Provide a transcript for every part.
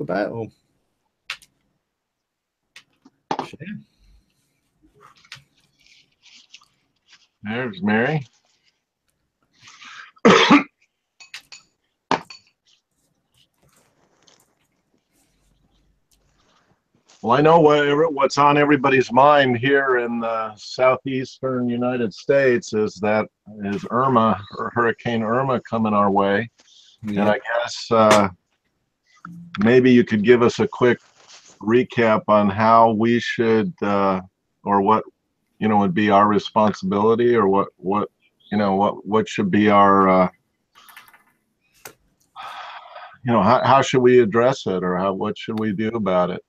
about or share? There's Mary. Well, I know what's on everybody's mind here in the southeastern United States is Irma, or Hurricane Irma, coming our way. Yeah. And I guess maybe you could give us a quick recap on how we should, or what, would be our responsibility, or what should be our, how should we address it, or what should we do about it?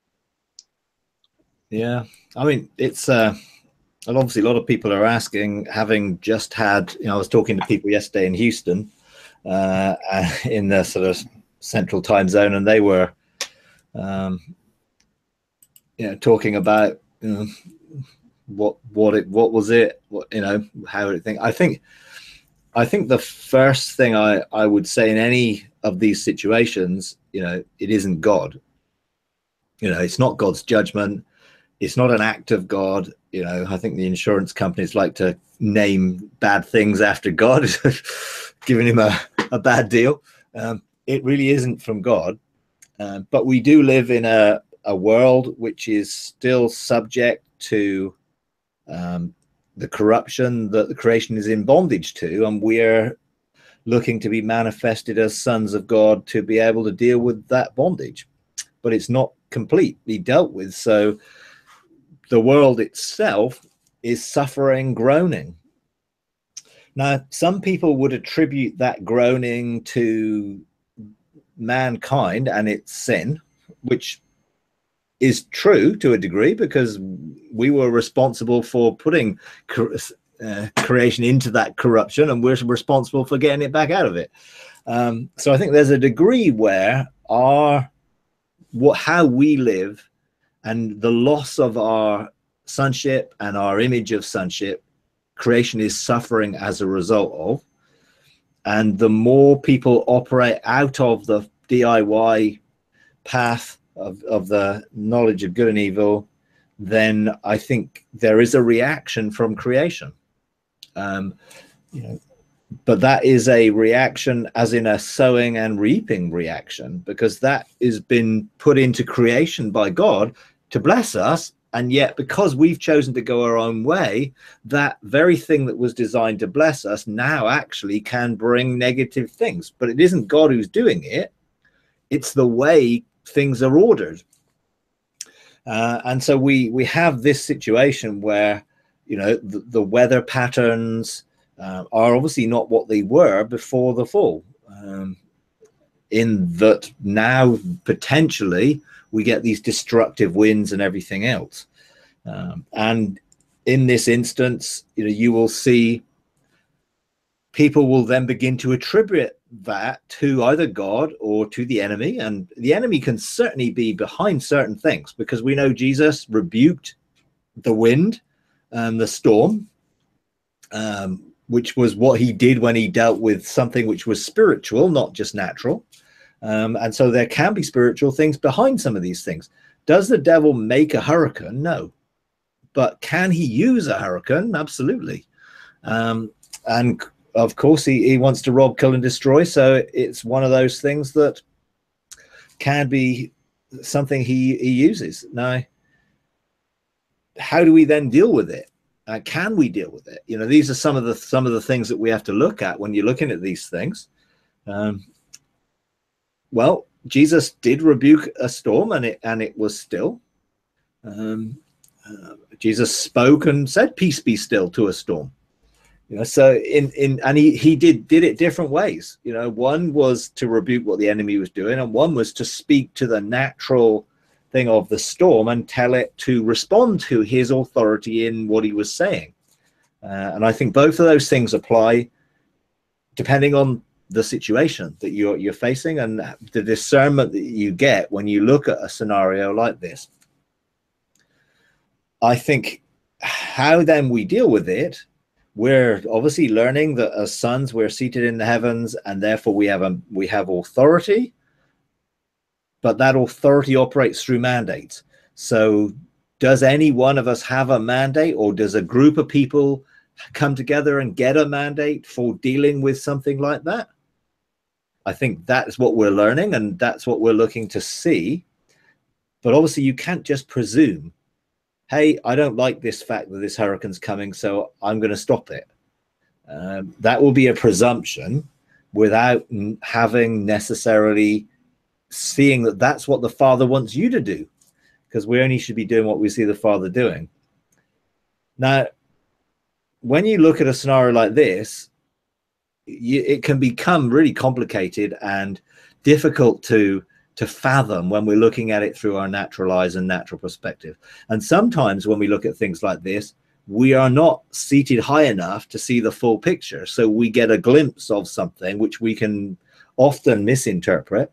Yeah, I mean, it's obviously a lot of people are asking, having just had, I was talking to people yesterday in Houston, in the sort of central time zone, and they were, talking about, what was it, how it think. I think the first thing I would say in any of these situations, it isn't God. It's not God's judgment. It's not an act of God. I think the insurance companies like to name bad things after God, giving him a bad deal. It really isn't from God. But we do live in a world which is still subject to the corruption that the creation is in bondage to. And we're looking to be manifested as sons of God to be able to deal with that bondage. But it's not completely dealt with. So the world itself is suffering groaning. Now, some people would attribute that groaning to mankind and its sin, which is true to a degree, because we were responsible for putting creation into that corruption, and we're responsible for getting it back out of it. So I think there's a degree where how we live and the loss of our sonship and our image of sonship, creation is suffering as a result of. And the more people operate out of the DIY path of the knowledge of good and evil, then I think there is a reaction from creation. But that is a reaction as in a sowing and reaping reaction, because that has been put into creation by God to bless us. And yet, because we've chosen to go our own way, that very thing that was designed to bless us now actually can bring negative things. But it isn't God who's doing it. It's the way things are ordered. And so we have this situation where, the weather patterns are obviously not what they were before the fall, in that now potentially we get these destructive winds and everything else. And in this instance, you will see people will then begin to attribute that to either God or to the enemy. And the enemy can certainly be behind certain things, because we know Jesus rebuked the wind and the storm, which was what he did when he dealt with something which was spiritual, not just natural. And so there can be spiritual things behind some of these things. Does the devil make a hurricane? No. But can he use a hurricane? Absolutely. And of course, he wants to rob, kill, and destroy. So it's one of those things that can be something he uses. Now, how do we then deal with it? Can we deal with it? These are some of the things that we have to look at when you're looking at these things. Well, Jesus did rebuke a storm, and it was still. Jesus spoke and said, "Peace, be still," to a storm. So and he did it different ways. One was to rebuke what the enemy was doing, and one was to speak to the natural thing of the storm and tell it to respond to his authority in what he was saying. And I think both of those things apply depending on the situation that you're facing and the discernment that you get when you look at a scenario like this. I think how then we deal with it, we're obviously learning that as sons we're seated in the heavens, and therefore we have authority. but that authority operates through mandates. So does any one of us have a mandate, or does a group of people come together and get a mandate for dealing with something like that? I think that's what we're learning, and that's what we're looking to see. But obviously you can't just presume, hey, I don't like this fact that this hurricane's coming, so I'm going to stop it. That will be a presumption without having necessarily seeing that that's what the Father wants you to do, because we only should be doing what we see the Father doing. Now, when you look at a scenario like this, it can become really complicated and difficult to fathom when we're looking at it through our natural eyes and natural perspective. And sometimes when we look at things like this, we are not seated high enough to see the full picture. So we get a glimpse of something which we can often misinterpret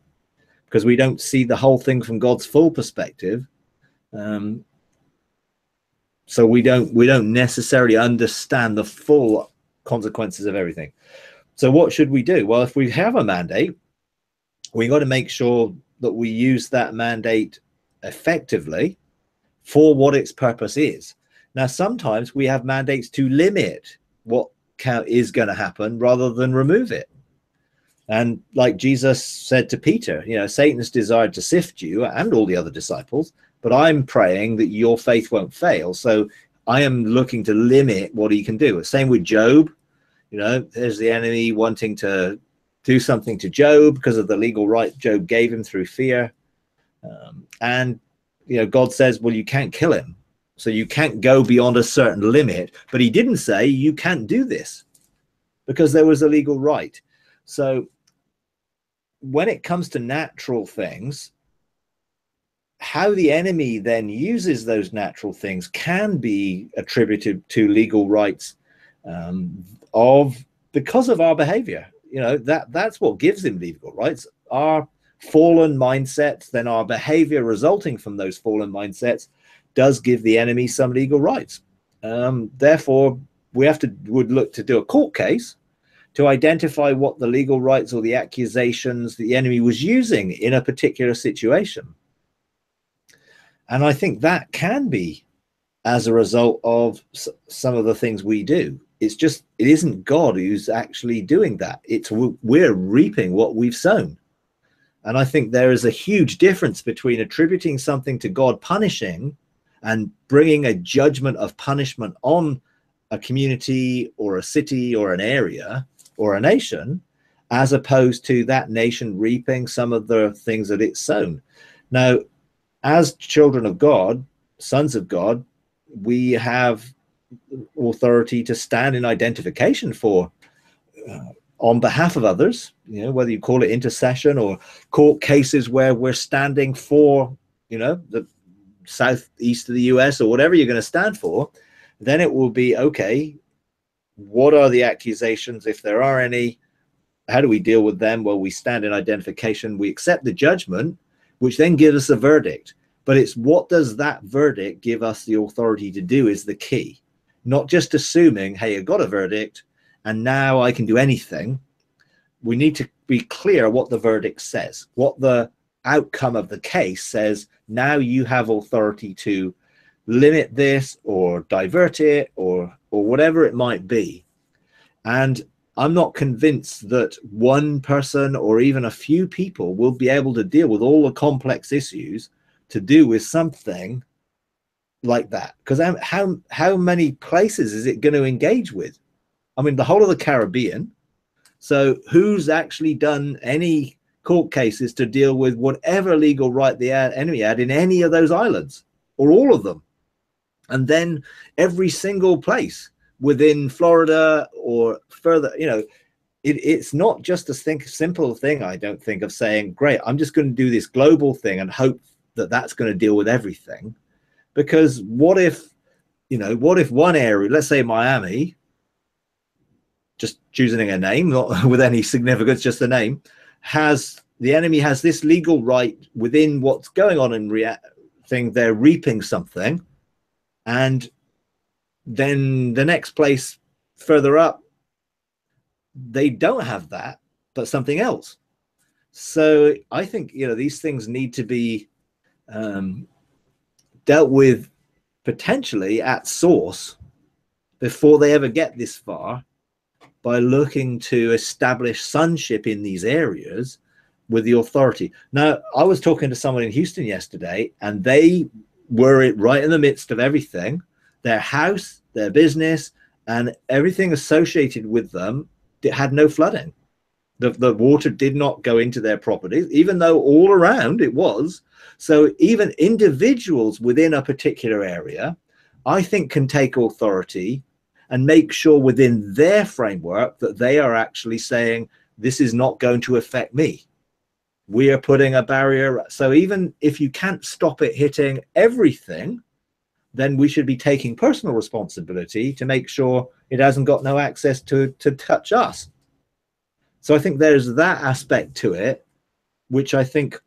because we don't see the whole thing from God's full perspective. So we don't necessarily understand the full consequences of everything. So what should we do? Well, if we have a mandate, we got to make sure that we use that mandate effectively for what its purpose is. Now, sometimes we have mandates to limit what is going to happen rather than remove it. And like Jesus said to Peter, you know, Satan's desired to sift you and all the other disciples, but I'm praying that your faith won't fail. So I am looking to limit what he can do. Same with Job. You know, there's the enemy wanting to do something to Job because of the legal right Job gave him through fear. And, you know, God says, well, you can't kill him. So you can't go beyond a certain limit. But he didn't say you can't do this because there was a legal right. So when it comes to natural things, how the enemy then uses those natural things can be attributed to legal rights because of our behavior. You know, that's what gives him legal rights. Our fallen mindsets, then our behavior resulting from those fallen mindsets does give the enemy some legal rights. Therefore, we would look to do a court case to identify what the legal rights or the accusations the enemy was using in a particular situation. And I think that can be as a result of some of the things we do. It's just, it isn't God who's actually doing that. We're reaping what we've sown. And I think there is a huge difference between attributing something to God punishing and bringing a judgment of punishment on a community or a city or an area or a nation, as opposed to that nation reaping some of the things that it's sown. Now, as children of God, sons of God, we have authority to stand in identification for on behalf of others, you know, whether you call it intercession or court cases where we're standing for, you know, the southeast of the US or whatever you're going to stand for. Then it will be, okay, what are the accusations, if there are any? How do we deal with them? Well, we stand in identification, we accept the judgment, which then gives us a verdict. But it's what does that verdict give us the authority to do is the key. Not just assuming, hey, I got a verdict and now I can do anything. We need to be clear what the verdict says, what the outcome of the case says. Now you have authority to limit this or divert it or whatever it might be. And I'm not convinced that one person or even a few people will be able to deal with all the complex issues to do with something like that. Because how many places is it going to engage with? I mean, the whole of the Caribbean. So who's actually done any court cases to deal with whatever legal right the enemy had in any of those islands or all of them? And then every single place within Florida or further, you know, it's not just a simple thing, I don't think, of saying, great, I'm just going to do this global thing and hope that that's going to deal with everything. Because what if, you know, what if one area, let's say Miami, just choosing a name, not with any significance, just a name, the enemy has this legal right within what's going on in thing, they're reaping something. And then the next place further up, they don't have that, but something else. So I think, these things need to be dealt with potentially at source before they ever get this far, by looking to establish sonship in these areas with the authority. Now, I was talking to someone in Houston yesterday, and they were right in the midst of everything. Their house, their business, and everything associated with them had no flooding. The water did not go into their properties, even though all around it was. So even individuals within a particular area, I think, can take authority and make sure within their framework that they are actually saying, this is not going to affect me. We are putting a barrier. So even if you can't stop it hitting everything, then we should be taking personal responsibility to make sure it hasn't got no access to touch us. So I think there's that aspect to it, which I think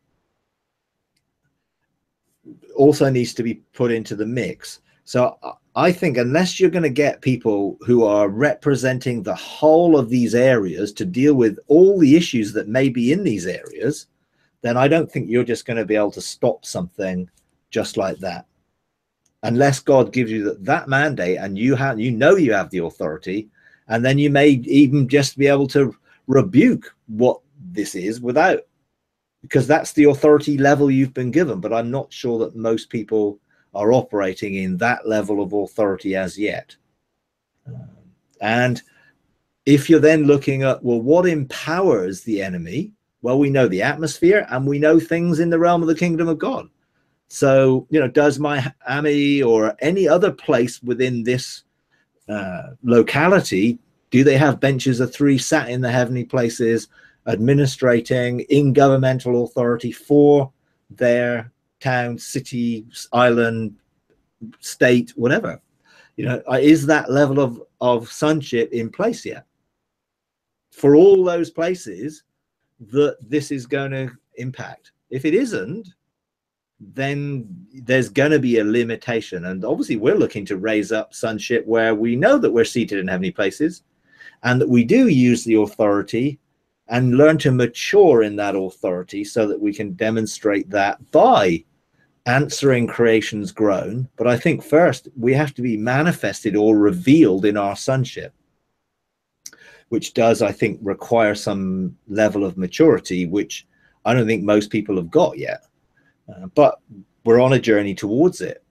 also needs to be put into the mix. So I think unless you're going to get people who are representing the whole of these areas to deal with all the issues that may be in these areas, then I don't think you're just going to be able to stop something just like that. Unless God gives you that mandate, and you have the authority, and then you may even just be able to rebuke what this is without, because that's the authority level you've been given. But I'm not sure that most people are operating in that level of authority as yet. And if you're then looking at, well, what empowers the enemy? Well, we know the atmosphere, and we know things in the realm of the kingdom of God. So, does Miami or any other place within this locality, do they have benches of three sat in the heavenly places, administrating in governmental authority for their town, city, island, state, whatever? Is that level of sonship in place yet for all those places that this is going to impact? If it isn't, then there's going to be a limitation. And obviously we're looking to raise up sonship where we know that we're seated in heavenly places, and that we do use the authority and learn to mature in that authority, so that we can demonstrate that by answering creation's groan. But I think first we have to be manifested or revealed in our sonship, which does, I think, require some level of maturity, which I don't think most people have got yet. But we're on a journey towards it.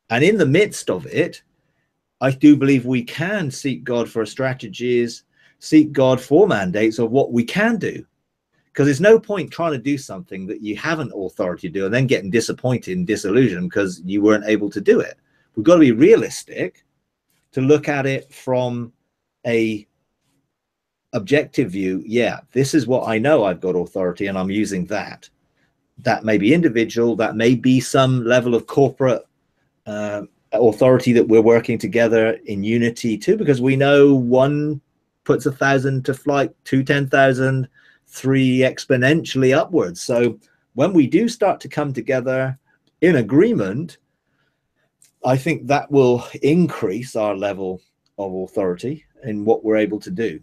And in the midst of it, I do believe we can seek God for strategies, seek God for mandates of what we can do. Because there's no point trying to do something that you haven't authority to do and then getting disappointed and disillusioned because you weren't able to do it. We've got to be realistic to look at it from a objective view. Yeah, this is what I know I've got authority, and I'm using that. That may be individual, that may be some level of corporate authority that we're working together in unity too, because we know one puts 1,000 to flight, 2 10,000, 3 exponentially upwards. So when we do start to come together in agreement, I think that will increase our level of authority in what we're able to do.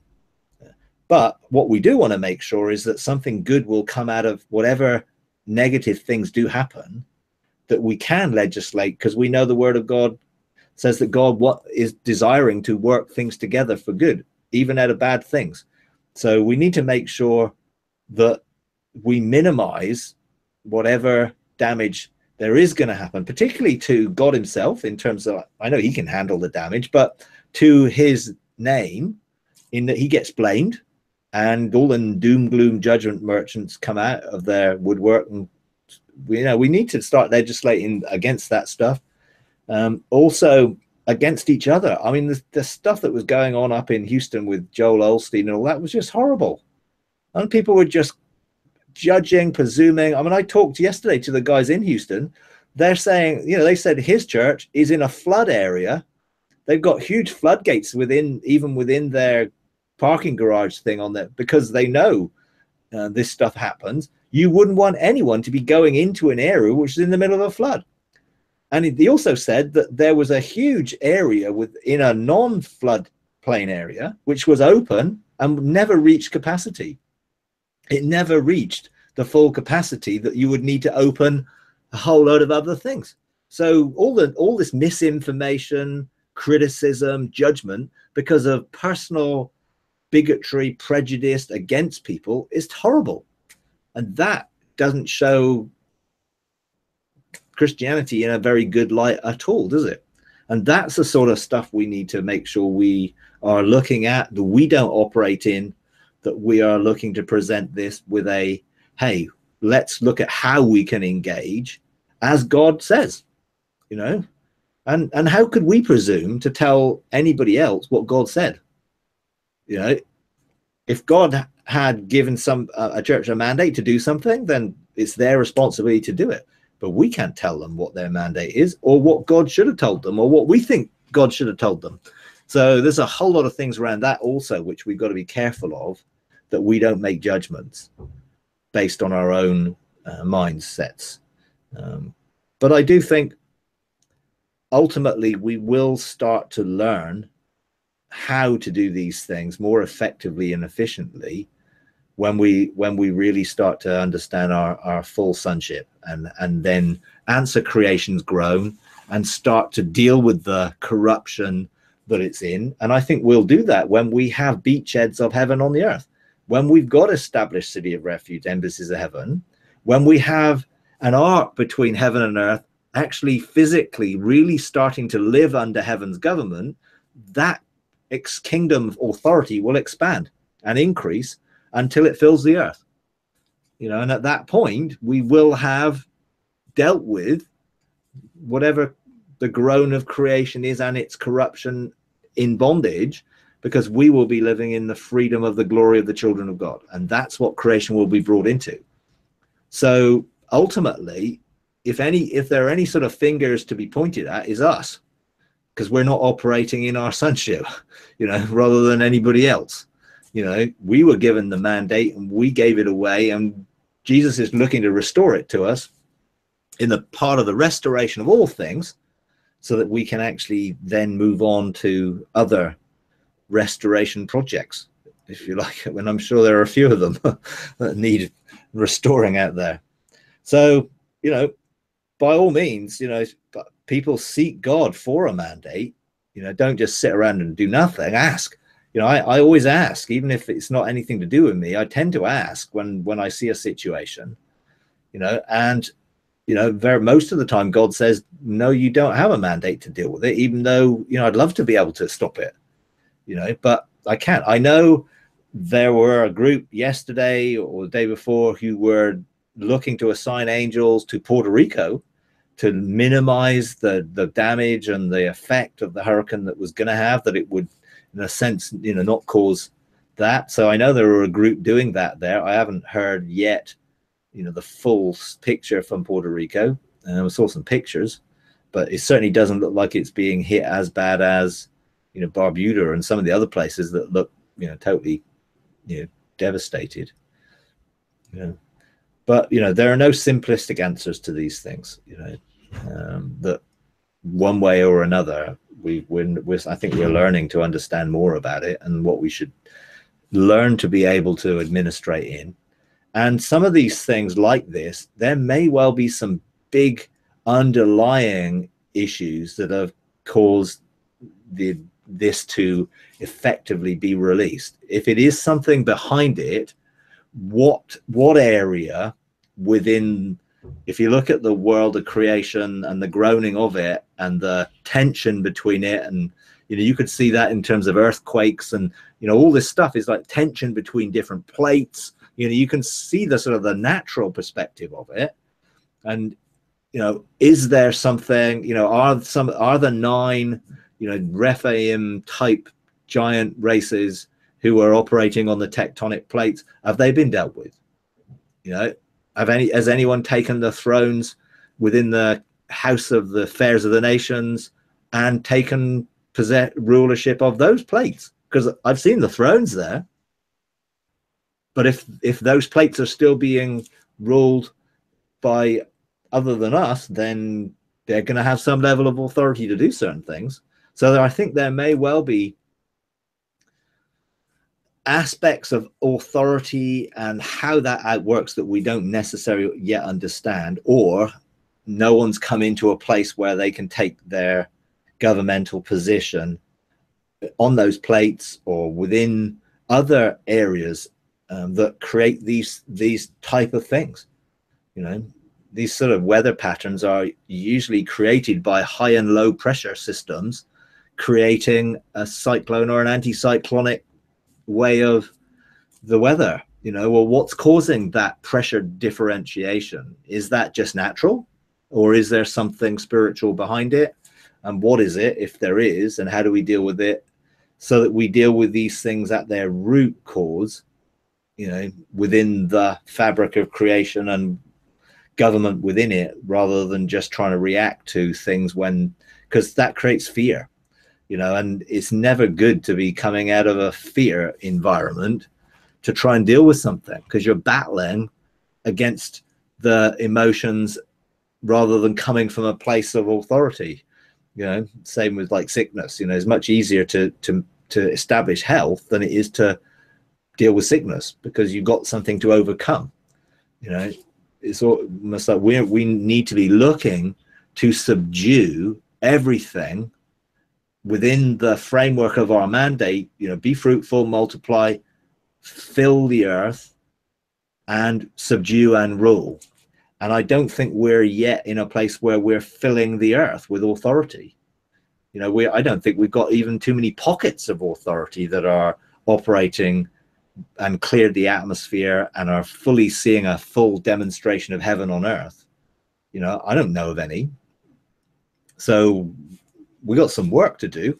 But what we do want to make sure is that something good will come out of whatever negative things do happen, that we can legislate, because we know the word of God says that God is desiring to work things together for good, even out of bad things. So we need to make sure that we minimize whatever damage there is going to happen, particularly to God himself, in terms of, I know he can handle the damage, but to his name, in that he gets blamed, and all the doom gloom judgment merchants come out of their woodwork. And we need to start legislating against that stuff. Also against each other. I mean, the stuff that was going on up in Houston with Joel Osteen and all that was just horrible. And people were just judging, presuming. I mean, I talked yesterday to the guys in Houston. They're saying, they said his church is in a flood area. They've got huge floodgates even within their parking garage thing on there, because they know this stuff happens. You wouldn't want anyone to be going into an area which is in the middle of a flood. And he also said that there was a huge area within a non-flood plain area which was open and never reached capacity. It never reached the full capacity that you would need to open a whole load of other things. So all this misinformation, criticism, judgment because of personal bigotry, prejudice against people is horrible. And that doesn't show Christianity in a very good light at all, does it? And that's the sort of stuff we need to make sure we are looking at, that we don't operate in, that we are looking to present this with a, hey, let's look at how we can engage as God says, you know. And how could we presume to tell anybody else what God said? You know, if God had given a church a mandate to do something, then it's their responsibility to do it. But we can't tell them what their mandate is, or what God should have told them, or what we think God should have told them. So there's a whole lot of things around that also, which we've got to be careful of, that we don't make judgments based on our own mindsets. But I do think ultimately we will start to learn how to do these things more effectively and efficiently when we really start to understand our full sonship, and then answer creation's groan and start to deal with the corruption that it's in. And I think we'll do that when we have beachheads of heaven on the earth, when we've got established city of refuge, embassies of heaven, when we have an arc between heaven and earth, actually physically really starting to live under heaven's government. That kingdom authority will expand and increase until it fills the earth, you know. And at that point we will have dealt with whatever the groan of creation is and its corruption in bondage, because we will be living in the freedom of the glory of the children of God, and that's what creation will be brought into. So ultimately, if there are any sort of fingers to be pointed at, is us, because we're not operating in our sonship, you know, rather than anybody else. You know, we were given the mandate and we gave it away, and Jesus is looking to restore it to us in the part of the restoration of all things, so that we can actually then move on to other restoration projects, if you like. And I'm sure there are a few of them that need restoring out there. So, you know, by all means, you know, people seek God for a mandate. You know, don't just sit around and do nothing. Ask. You know, I always ask, even if it's not anything to do with me. I tend to ask when I see a situation, you know, and, you know, most of the time God says, no, you don't have a mandate to deal with it, even though, you know, I'd love to be able to stop it, you know, but I can't. I know there were a group yesterday or the day before who were looking to assign angels to Puerto Rico to minimize the damage and the effect of the hurricane that was going to have, that it would, in a sense, you know, not cause that. So I know there were a group doing that there. I haven't heard yet, you know, the full picture from Puerto Rico. And I saw some pictures, but it certainly doesn't look like it's being hit as bad as, you know, Barbuda and some of the other places that look, you know, totally, you know, devastated. You know, but, you know, there are no simplistic answers to these things, you know, that one way or another, I think we're learning to understand more about it and what we should learn to be able to administrate in. And some of these things like this, there may well be some big underlying issues that have caused this to effectively be released. If it is something behind it, what area within, if you look at the world of creation and the groaning of it and the tension between it, and, you know, you could see that in terms of earthquakes and, you know, all this stuff is like tension between different plates. You know, you can see the sort of the natural perspective of it. And, you know, is there something, you know, are the 9, you know, Rephaim type giant races who are operating on the tectonic plates, have they been dealt with? You know, has anyone taken the thrones within the house of the fairs of the nations and taken rulership of those plates? Because I've seen the thrones there. But if those plates are still being ruled by other than us, then they're going to have some level of authority to do certain things. So I think there may well be aspects of authority and how that works that we don't necessarily yet understand, or no one's come into a place where they can take their governmental position on those plates or within other areas that create these type of things. You know, these sort of weather patterns are usually created by high and low pressure systems creating a cyclone or an anticyclonic way of the weather. You know, well, what's causing that pressure differentiation? Is that just natural, or is there something spiritual behind it? And what is it, if there is, and how do we deal with it so that we deal with these things at their root cause, you know, within the fabric of creation and government within it, rather than just trying to react to things when, because that creates fear, you know, and it's never good to be coming out of a fear environment to try and deal with something, because you're battling against the emotions rather than coming from a place of authority. You know, same with like sickness. You know, it's much easier to establish health than it is to deal with sickness, because you've got something to overcome. You know, it's almost like we need to be looking to subdue everything within the framework of our mandate. You know, be fruitful, multiply, fill the earth, and subdue and rule. And I don't think we're yet in a place where we're filling the earth with authority. You know, I don't think we've got even too many pockets of authority that are operating and cleared the atmosphere and are fully seeing a full demonstration of heaven on earth. You know, I don't know of any. So we got some work to do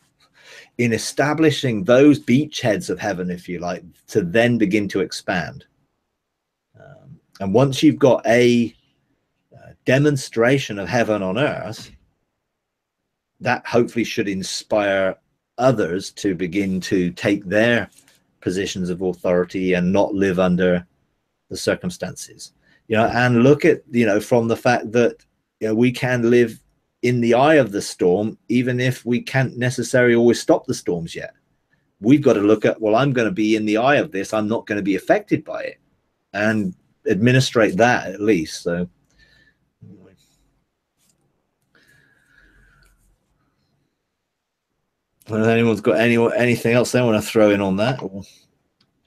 in establishing those beachheads of heaven, if you like, to then begin to expand. And once you've got a demonstration of heaven on earth, that hopefully should inspire others to begin to take their positions of authority and not live under the circumstances, you know, and look at, you know, from the fact that, you know, we can live in the eye of the storm, even if we can't necessarily always stop the storms yet. We've got to look at, well, I'm going to be in the eye of this, I'm not going to be affected by it, and administrate that at least. So if anyone's got anything else they want to throw in on that? Or...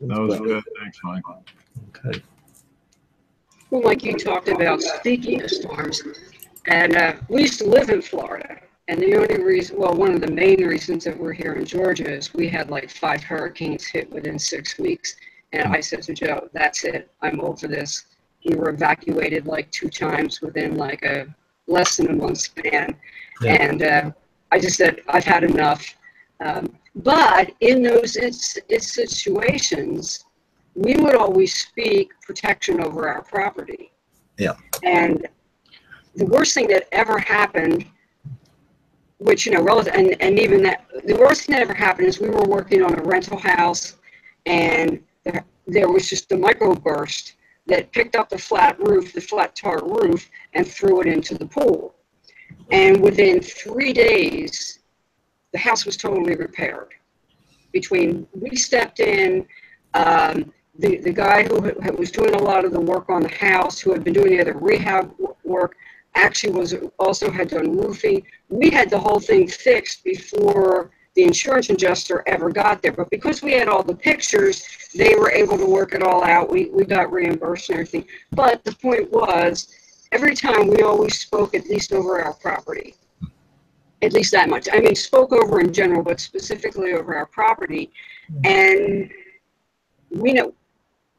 That was good. Thanks, Michael. Okay. Well, like you talked about, speaking of storms, and we used to live in Florida, and the only reason, well, one of the main reasons that we're here in Georgia is we had like 5 hurricanes hit within 6 weeks. And I said to Joe, that's it, I'm over this. We were evacuated like 2 times within like a less than a month span. Yeah. And I just said, I've had enough. But in those situations, we would always speak protection over our property. Yeah. And the worst thing that ever happened, which, you know, relative, and even that, the worst thing that ever happened is we were working on a rental house, and there was just a microburst that picked up the flat roof, the flat tar roof, and threw it into the pool. And within 3 days, the house was totally repaired. Between we stepped in, the guy who was doing a lot of the work on the house, who had been doing the other rehab work, actually also had done roofing. We had the whole thing fixed before the insurance adjuster ever got there. But because we had all the pictures, they were able to work it all out. We got reimbursed and everything. But the point was, every time we always spoke at least over our property. At least that much. I mean, spoke over in general, but specifically over our property. And we know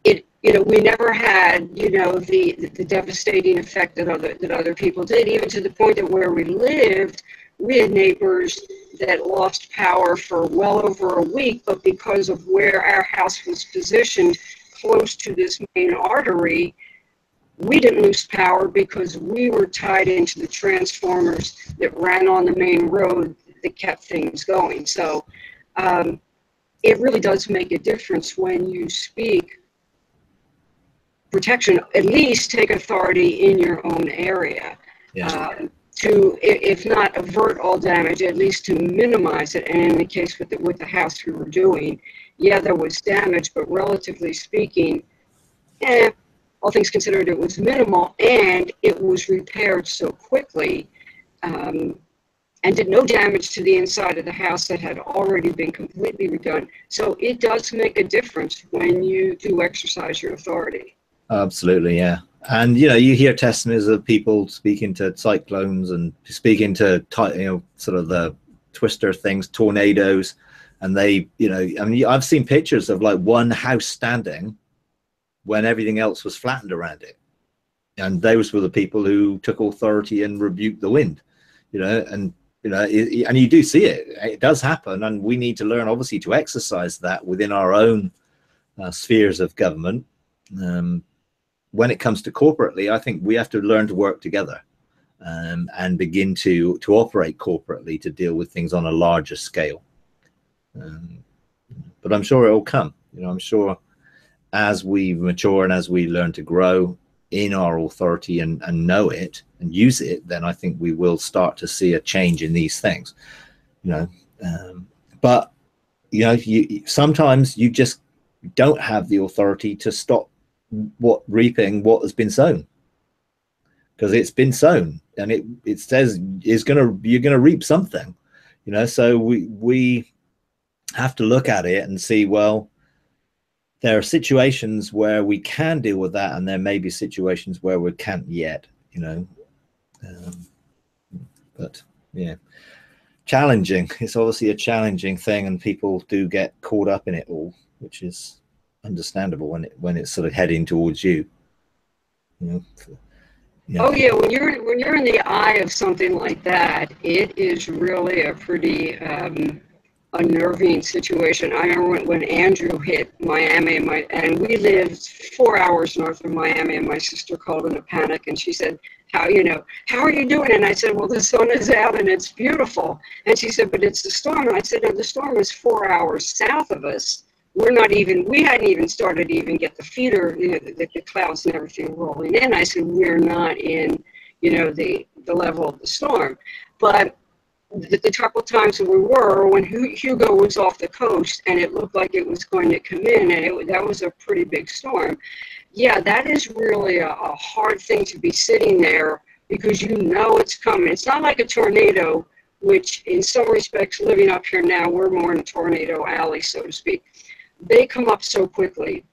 it, you know, we never had, you know, the devastating effect that other people did, even to the point that where we lived, we had neighbors that lost power for well over a week, but because of where our house was positioned close to this main artery, we didn't lose power because we were tied into the transformers that ran on the main road that kept things going. So it really does make a difference when you speak protection, at least take authority in your own area. Yeah. To, if not avert all damage, at least to minimize it. And in the case with the house we were doing, yeah, there was damage, but relatively speaking, all things considered, it was minimal, and it was repaired so quickly, and did no damage to the inside of the house that had already been completely redone. So it does make a difference when you do exercise your authority. Absolutely, yeah. And you know, you hear testimonies of people speaking to cyclones and speaking to, you know, sort of the twister things, tornadoes, and they, you know, I mean, I've seen pictures of like one house standing when everything else was flattened around it, and those were the people who took authority and rebuked the wind, you know. And you know, and you do see it, it does happen, and we need to learn obviously to exercise that within our own spheres of government. When it comes to corporately, I think we have to learn to work together, and begin to operate corporately to deal with things on a larger scale. But I'm sure it will come. You know, I'm sure as we mature and as we learn to grow in our authority and know it and use it, then I think we will start to see a change in these things. You know, but you know, sometimes you just don't have the authority to stop reaping what has been sown, because it's been sown, and it says you're gonna reap something, you know. So we have to look at it and see, well, there are situations where we can deal with that, and there may be situations where we can't yet, you know. But yeah, challenging. It's obviously a challenging thing, and people do get caught up in it all, which is understandable when it's sort of heading towards you. You know, yeah. Oh yeah, when you're in the eye of something like that, it is really a pretty unnerving situation. I remember when Andrew hit Miami, and we lived 4 hours north of Miami, and my sister called in a panic, and she said, how are you doing? And I said, well, the sun is out and it's beautiful. And she said, but it's the storm. And I said, no, the storm is 4 hours south of us. We hadn't even started to even get the feeder, you know, the clouds and everything rolling in. I said, we're not in, you know, the level of the storm. But the couple of times that we were, when Hugo was off the coast and it looked like it was going to come in, and that was a pretty big storm. Yeah, that is really a hard thing to be sitting there, because you know it's coming. It's not like a tornado, which in some respects, living up here now, we're more in a tornado alley, so to speak. They come up so quickly.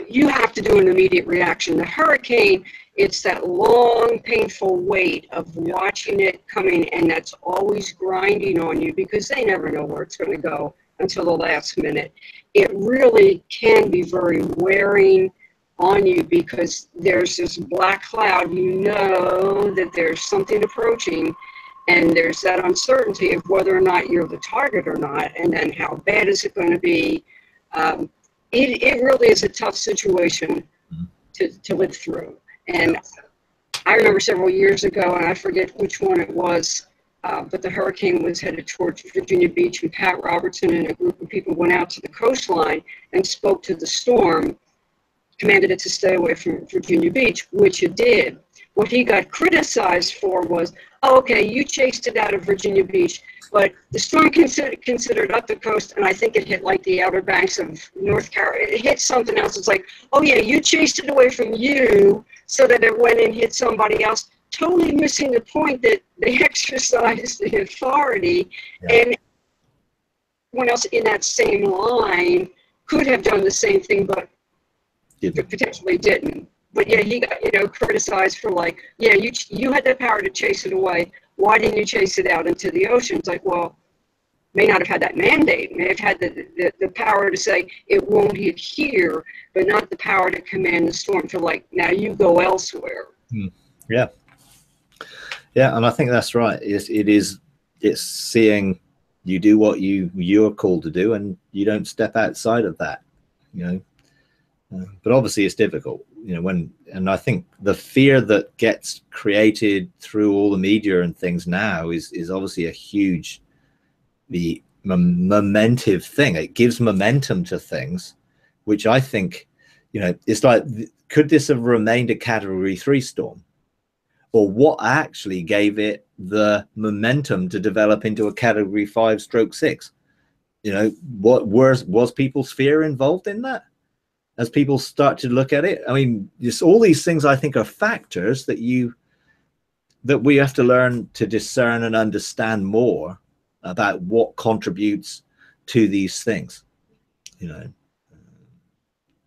You have to do an immediate reaction. The hurricane, it's that long, painful wait of watching it coming, and that's always grinding on you, because they never know where it's going to go until the last minute. It really can be very wearing on you, because there's this black cloud. You know that there's something approaching, and there's that uncertainty of whether or not you're the target or not, and then how bad is it going to be. It really is a tough situation to live through. And I remember several years ago, and I forget which one it was, but the hurricane was headed towards Virginia Beach, and Pat Robertson and a group of people went out to the coastline and spoke to the storm, commanded it to stay away from Virginia Beach, which it did. What he got criticized for was, oh, okay, you chased it out of Virginia Beach, but the storm considered up the coast, and I think it hit like the outer banks of North Carolina. It hit something else. It's like, oh yeah, you chased it away from you so that it went and hit somebody else, totally missing the point that they exercised the authority, and everyone else in that same line could have done the same thing, but potentially didn't. But yeah, he got, you know, criticized for like, yeah, you had the power to chase it away. Why didn't you chase it out into the ocean? It's like, well, may not have had that mandate. May have had the power to say it won't hit here, but not the power to command the storm to like, now you go elsewhere. Yeah. Yeah, and I think that's right. It's seeing you do what you're called to do, and you don't step outside of that, you know. But obviously it's difficult, you know, and I think the fear that gets created through all the media and things now is obviously a huge, momentive thing. It gives momentum to things, which I think, you know, it's like, could this have remained a Category 3 storm? Or what actually gave it the momentum to develop into a Category 5/6? you know, what was people's fear involved in that? As people start to look at it, I mean, just all these things I think are factors that we have to learn to discern and understand more about what contributes to these things, you know.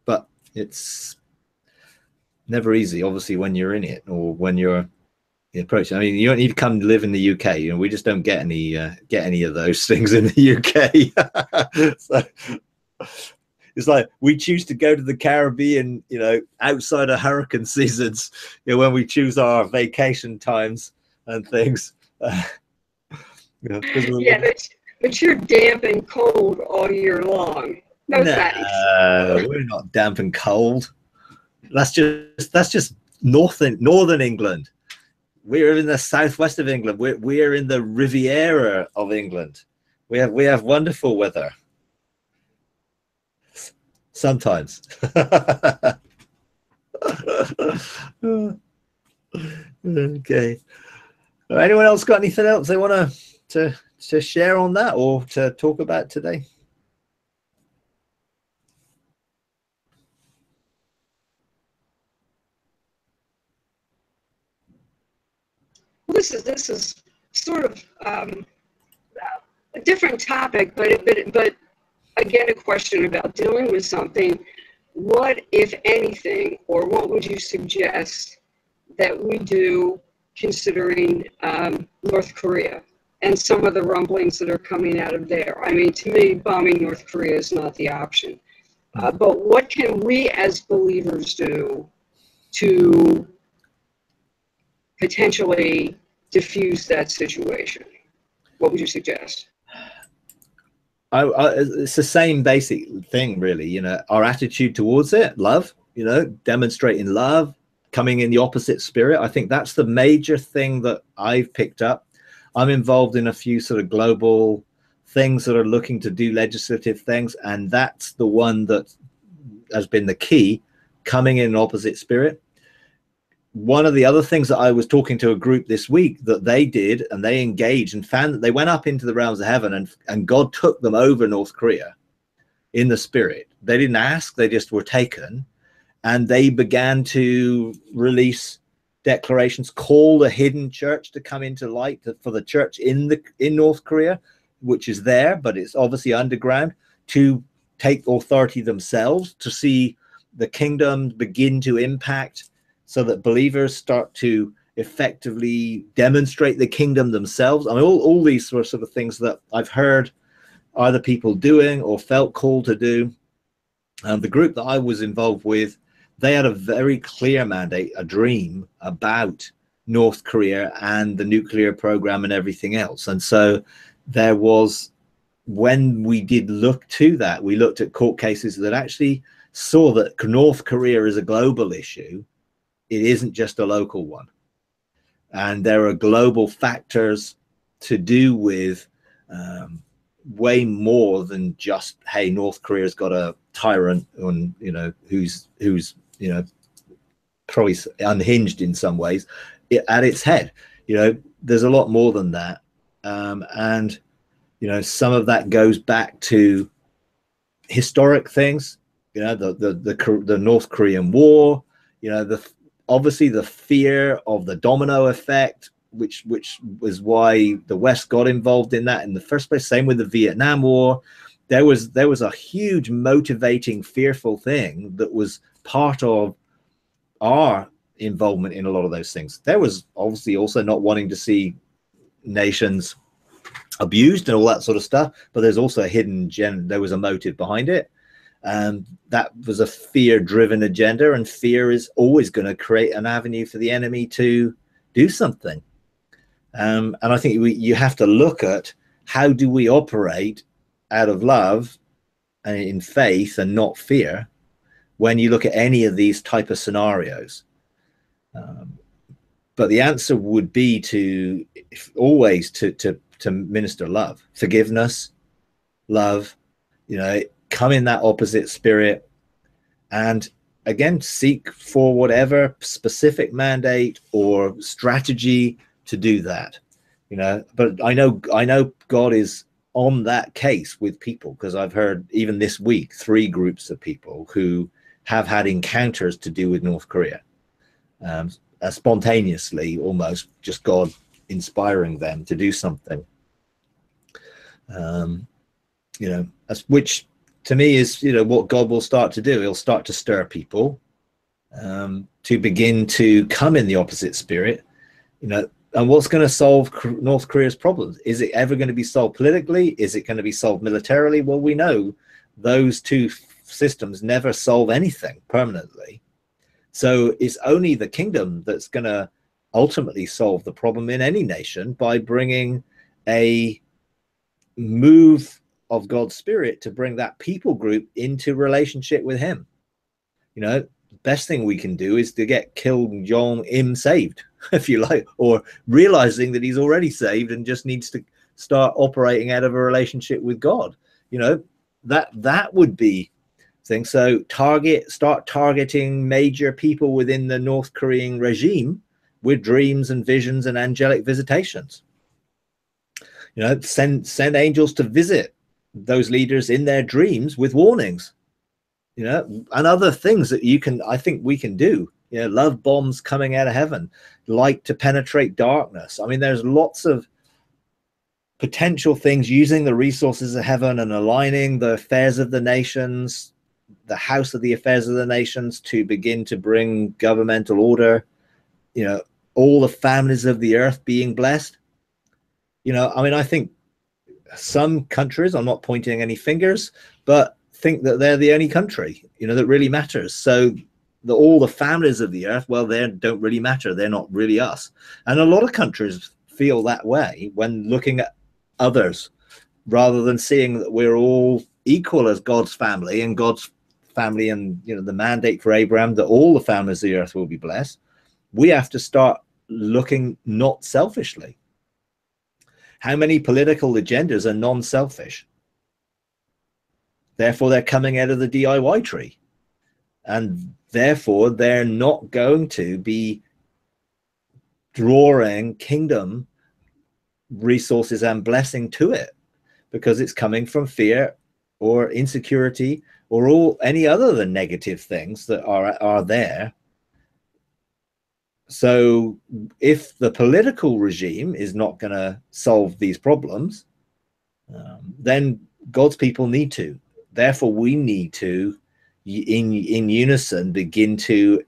But it's never easy, obviously, when you're in it or when you're approaching. I mean, you don't need to come live in the UK. You know, we just don't get any of those things in the UK. So it's like we choose to go to the Caribbean, you know, outside of hurricane seasons, you know, when we choose our vacation times and things. You know, yeah, but you're damp and cold all year long. No, thanks. We're not damp and cold. That's just northern England. We're in the southwest of England. We're in the Riviera of England. We have wonderful weather. Sometimes. Okay. Anyone else got anything else they want to share on that or to talk about today? Well, this is sort of a different topic, but again, a question about dealing with something. What, if anything, or what would you suggest that we do considering North Korea and some of the rumblings that are coming out of there? I mean, to me, bombing North Korea is not the option. But what can we as believers do to potentially diffuse that situation? What would you suggest? It's the same basic thing, really. You know, our attitude towards it, love, you know, demonstrating love, coming in the opposite spirit. I think that's the major thing that I've picked up. I'm involved in a few sort of global things that are looking to do legislative things, and that's the one that has been the key, coming in opposite spirit. One of the other things that I was talking to a group this week that they did, and they engaged and found that they went up into the realms of heaven, and God took them over North Korea in the spirit. They didn't ask, they just were taken, and they began to release declarations, call the hidden church to come into light, for the church in North Korea, which is there, but it's obviously underground, to take authority themselves, to see the kingdom begin to impact, so that believers start to effectively demonstrate the kingdom themselves. I mean, all these sorts of things that I've heard either people doing or felt called to do. The group that I was involved with, they had a very clear mandate, a dream about North Korea and the nuclear program and everything else. And so there was, when we did look to that, we looked at court cases that actually saw that North Korea is a global issue. It isn't just a local one. And there are global factors to do with way more than just, hey, North Korea's got a tyrant and, you know, who's you know, probably unhinged in some ways at its head. You know, there's a lot more than that. And, you know, some of that goes back to historic things, you know, the North Korean War, you know, obviously the fear of the domino effect, which was why the West got involved in that in the first place. Same with the Vietnam War. There was a huge motivating, fearful thing that was part of our involvement in a lot of those things. There was obviously also not wanting to see nations abused and all that sort of stuff, but there's also a hidden there was a motive behind it. And that was a fear-driven agenda, and fear is always going to create an avenue for the enemy to do something. And I think you have to look at, how do we operate out of love and in faith and not fear when you look at any of these type of scenarios. But the answer would be to always to minister love, forgiveness, love, you know, come in that opposite spirit, and again, seek for whatever specific mandate or strategy to do that, you know. But I know God is on that case with people, because I've heard even this week 3 groups of people who have had encounters to do with North Korea, spontaneously, almost just God inspiring them to do something. You know, which to me is, you know, what God will start to do. He'll start to stir people to begin to come in the opposite spirit, you know. And what's going to solve North Korea's problems? Is it ever going to be solved politically? Is it going to be solved militarily? Well, we know those two systems never solve anything permanently. So it's only the kingdom that's going to ultimately solve the problem in any nation, by bringing a move of God's spirit to bring that people group into relationship with him. You know, best thing we can do is to get Kim Jong-un saved, if you like, or realizing that he's already saved and just needs to start operating out of a relationship with God. You know, that would be thing. So start targeting major people within the North Korean regime with dreams and visions and angelic visitations. You know, send angels to visit those leaders in their dreams with warnings, you know, and other things that I think we can do. You know, love bombs coming out of heaven, light to penetrate darkness. I mean, there's lots of potential things, using the resources of heaven and aligning the affairs of the nations, the house of the affairs of the nations, to begin to bring governmental order. You know, all the families of the earth being blessed. You know, I mean, I think some countries, I'm not pointing any fingers, but think that they're the only country, you know, that really matters. So all the families of the earth, well, they don't really matter. They're not really us. And a lot of countries feel that way when looking at others, rather than seeing that we're all equal as God's family, and you know, the mandate for Abraham that all the families of the earth will be blessed. We have to start looking not selfishly. How many political agendas are non-selfish? Therefore, they're coming out of the DIY tree. And therefore, they're not going to be drawing kingdom resources and blessing to it, because it's coming from fear or insecurity or any other than negative things that are there. So if the political regime is not going to solve these problems, then God's people need to. Therefore, we need to, in unison, begin to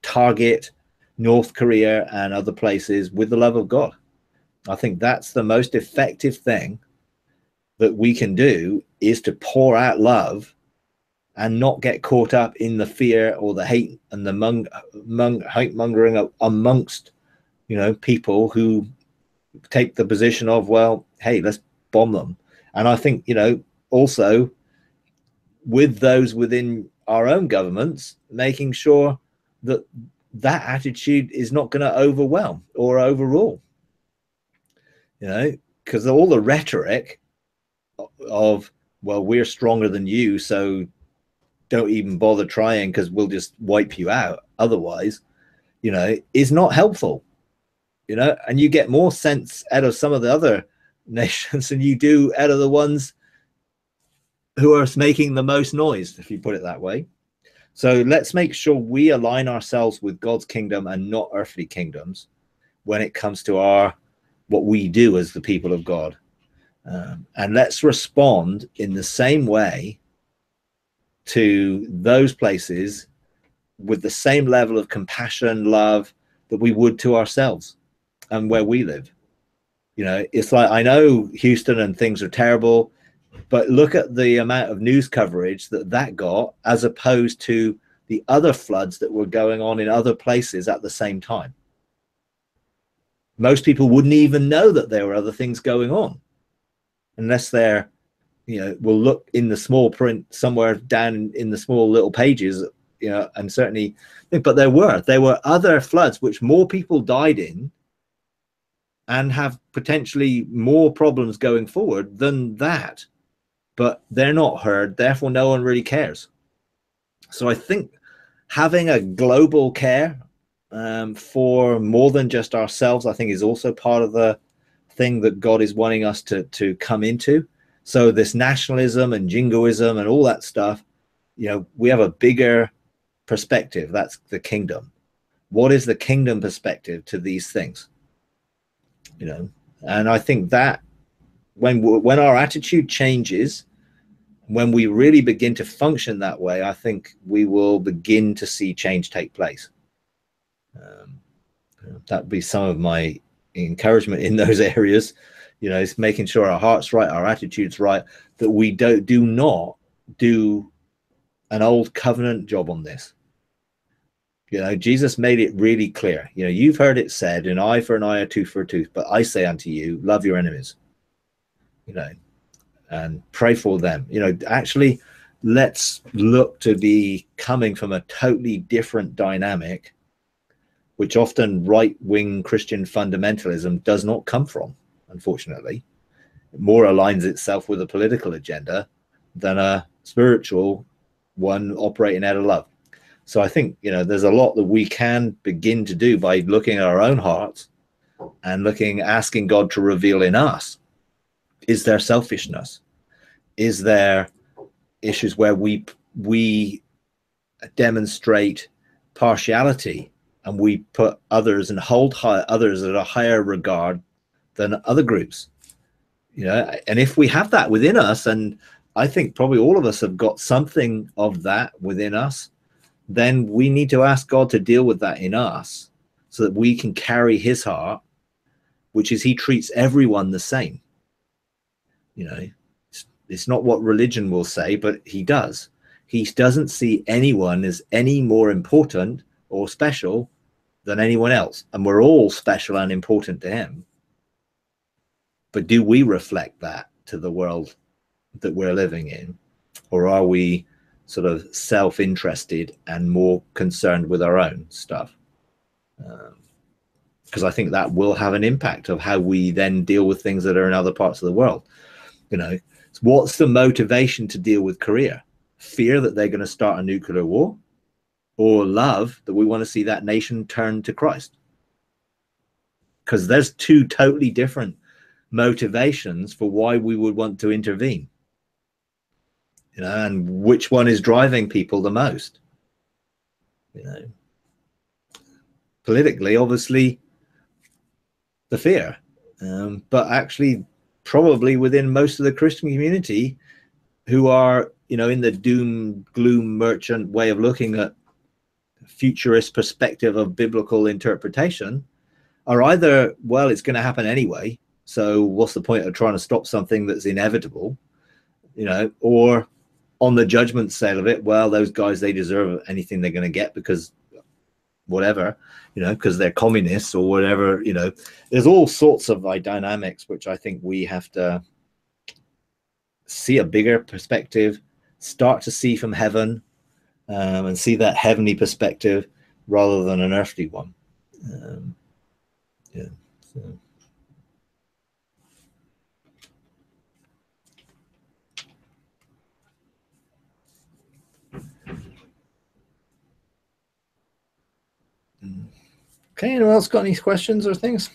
target North Korea and other places with the love of God. I think that's the most effective thing that we can do, is to pour out love and not get caught up in the fear or the hate and the hate mongering amongst, you know, people who take the position of, well, hey, let's bomb them. And I think, you know, also with those within our own governments, making sure that that attitude is not going to overwhelm or overrule, you know, because all the rhetoric of, well, we're stronger than you, so don't even bother trying because we'll just wipe you out otherwise, you know, is not helpful, you know. And you get more sense out of some of the other nations than you do out of the ones who are making the most noise, if you put it that way. So let's make sure we align ourselves with God's kingdom and not earthly kingdoms when it comes to what we do as the people of God. And let's respond in the same way to those places with the same level of compassion, love that we would to ourselves and where we live. You know, it's like, I know Houston and things are terrible, but look at the amount of news coverage that got, as opposed to the other floods that were going on in other places at the same time. Most people wouldn't even know that there were other things going on unless they're, you know, will look in the small print somewhere down in the small little pages, you know. And certainly, but there were other floods which more people died in and have potentially more problems going forward than that, but they're not heard, therefore no one really cares. So I think having a global care for more than just ourselves, I think, is also part of the thing that God is wanting us to come into. So this nationalism and jingoism and all that stuff, you know, we have a bigger perspective. That's the kingdom. What is the kingdom perspective to these things? You know, and I think that when our attitude changes, when we really begin to function that way, I think we will begin to see change take place. That would be some of my encouragement in those areas. You know, it's making sure our heart's right, our attitude's right, that we do not do an old covenant job on this. You know, Jesus made it really clear. You know, you've heard it said, an eye for an eye, a tooth for a tooth, but I say unto you, love your enemies. You know, and pray for them. You know, actually, let's look to be coming from a totally different dynamic, which often right-wing Christian fundamentalism does not come from, unfortunately. It more aligns itself with a political agenda than a spiritual one operating out of love. So I think, you know, there's a lot that we can begin to do by looking at our own hearts and asking God to reveal in us. Is there selfishness? Is there issues where we demonstrate partiality and we put others and hold others at a higher regard than other groups? You know, and if we have that within us, and I think probably all of us have got something of that within us, then we need to ask God to deal with that in us so that we can carry his heart, which is he treats everyone the same. You know, it's not what religion will say, but he does. He doesn't see anyone as any more important or special than anyone else. And we're all special and important to him. But do we reflect that to the world that we're living in? Or are we sort of self-interested and more concerned with our own stuff? Because I think that will have an impact of how we then deal with things that are in other parts of the world. You know, what's the motivation to deal with Korea? Fear that they're going to start a nuclear war, or love that we want to see that nation turn to Christ? Because there's two totally different motivations for why we would want to intervene. You know, and which one is driving people the most? You know, politically, obviously, the fear, but actually, probably within most of the Christian community, who are, you know, in the doom gloom merchant way of looking at futurist perspective of biblical interpretation, are either, well, it's going to happen anyway, so what's the point of trying to stop something that's inevitable? You know, or on the judgment side of it, well, those guys, they deserve anything they're going to get because whatever, you know, because they're communists or whatever. You know, there's all sorts of dynamics which I think we have to see a bigger perspective, start to see from heaven, and see that heavenly perspective rather than an earthly one. Yeah. So. Okay, anyone else got any questions or things?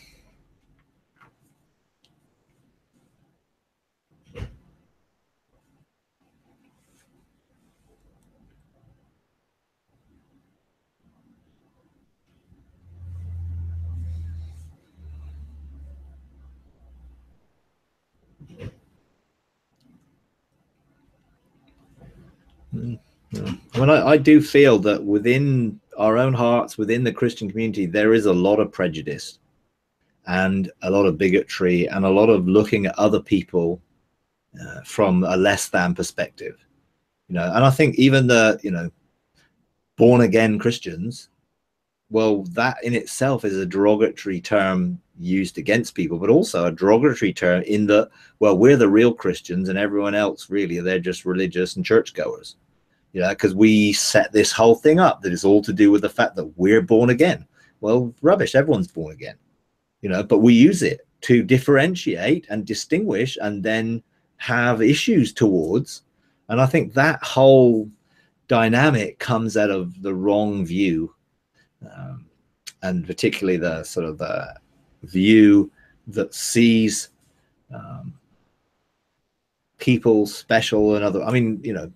I mean, I do feel that within our own hearts, within the Christian community, there is a lot of prejudice and a lot of bigotry and a lot of looking at other people from a less than perspective. You know, and I think even the, you know, born again Christians, well, that in itself is a derogatory term used against people, but also a derogatory term in that, well, we're the real Christians and everyone else really, they're just religious and churchgoers. You know, because we set this whole thing up that is all to do with the fact that we're born again. Well, rubbish, everyone's born again, you know, but we use it to differentiate and distinguish and then have issues towards. And I think that whole dynamic comes out of the wrong view, and particularly the sort of the view that sees people special and other, I mean, you know,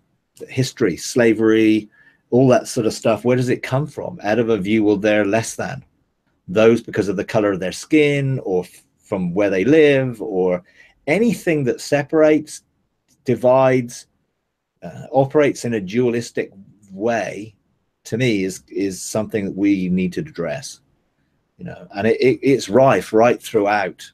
history, slavery, all that sort of stuff. Where does it come from? Out of a view, well, they're less than those because of the color of their skin, or from where they live, or anything that separates, divides, operates in a dualistic way. To me, is something that we need to address. You know, and it's rife right throughout,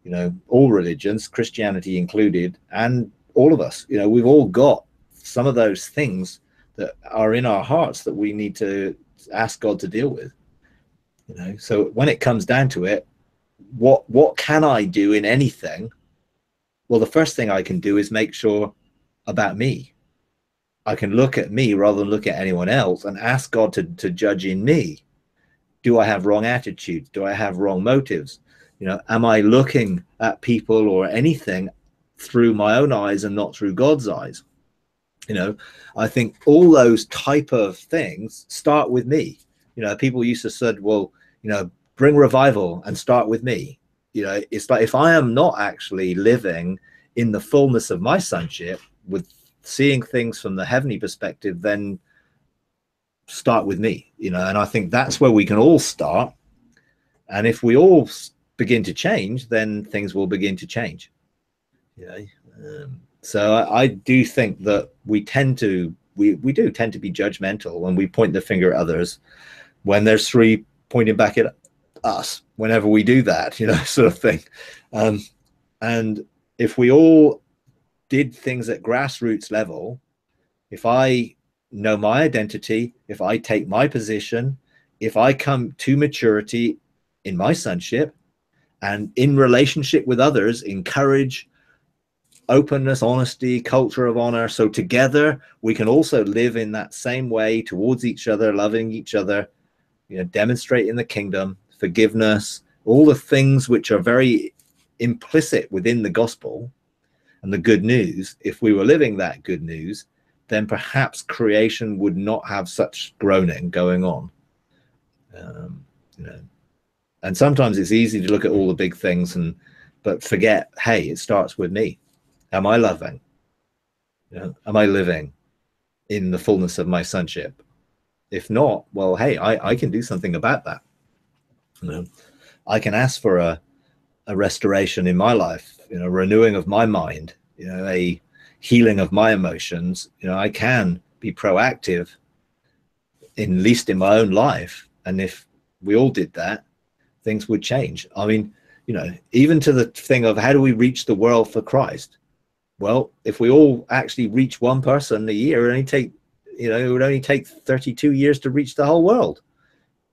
you know, all religions, Christianity included, and all of us. You know, we've all got some of those things that are in our hearts that we need to ask God to deal with. You know, so when it comes down to it, what can I do in anything? Well, the first thing I can do is make sure about me. I can look at me rather than look at anyone else and ask God to judge in me. Do I have wrong attitudes? Do I have wrong motives? You know, am I looking at people or anything through my own eyes and not through God's eyes? You know, I think all those type of things start with me. You know, people used to say, well, you know, bring revival and start with me. You know, it's like, if I am not actually living in the fullness of my sonship, with seeing things from the heavenly perspective, then start with me. You know, and I think that's where we can all start. And if we all begin to change, then things will begin to change. You know, so I do think that we tend to, we do tend to be judgmental when we point the finger at others, when there's three pointing back at us whenever we do that, you know, sort of thing. And if we all did things at grassroots level, if I know my identity, if I take my position, if I come to maturity in my sonship, and in relationship with others, encourage openness, honesty, culture of honor, so together we can also live in that same way towards each other, loving each other, you know, demonstrating the kingdom, forgiveness, all the things which are very implicit within the gospel and the good news. If we were living that good news, then perhaps creation would not have such groaning going on. You know, and sometimes it's easy to look at all the big things but forget, hey, it starts with me. Am I loving? You know, am I living in the fullness of my sonship? If not, well, hey, I can do something about that. You know, I can ask for a restoration in my life, you know, renewing of my mind, you know, a healing of my emotions. You know, I can be proactive, at least in my own life. And if we all did that, things would change. I mean, you know, even to the thing of how do we reach the world for Christ? Well, if we all actually reach one person a year, it would only take 32 years to reach the whole world.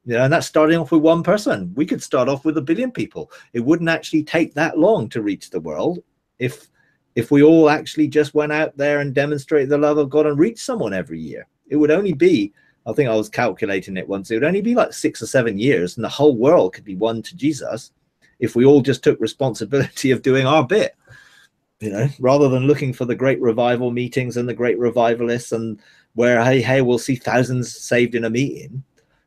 You know, and that's starting off with one person. We could start off with 1 billion people. It wouldn't actually take that long to reach the world if we all actually just went out there and demonstrated the love of God and reached someone every year. It would only be, I think I was calculating it once, it would only be like 6 or 7 years, and the whole world could be won to Jesus if we all just took responsibility of doing our bit. You know, rather than looking for the great revival meetings and the great revivalists, and where, hey, we'll see thousands saved in a meeting.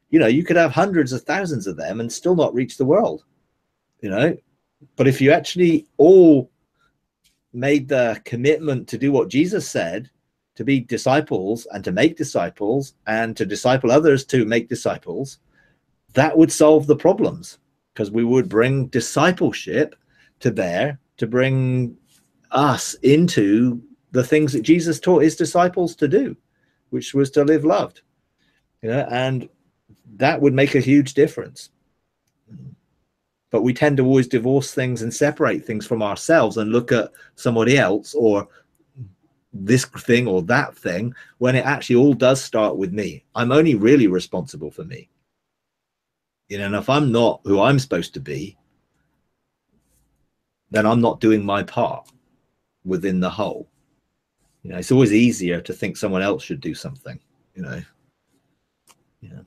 You know, you could have hundreds of thousands of them and still not reach the world, you know. But if you actually all made the commitment to do what Jesus said, to be disciples and to make disciples and to disciple others to make disciples, that would solve the problems, because we would bring discipleship to bear to bring us into the things that Jesus taught his disciples to do, which was to live loved, you know, and that would make a huge difference. But we tend to always divorce things and separate things from ourselves and look at somebody else or this thing or that thing, when it actually all does start with me. I'm only really responsible for me, you know, and if I'm not who I'm supposed to be, then I'm not doing my part within the whole. You know, it's always easier to think someone else should do something, you know. Yeah.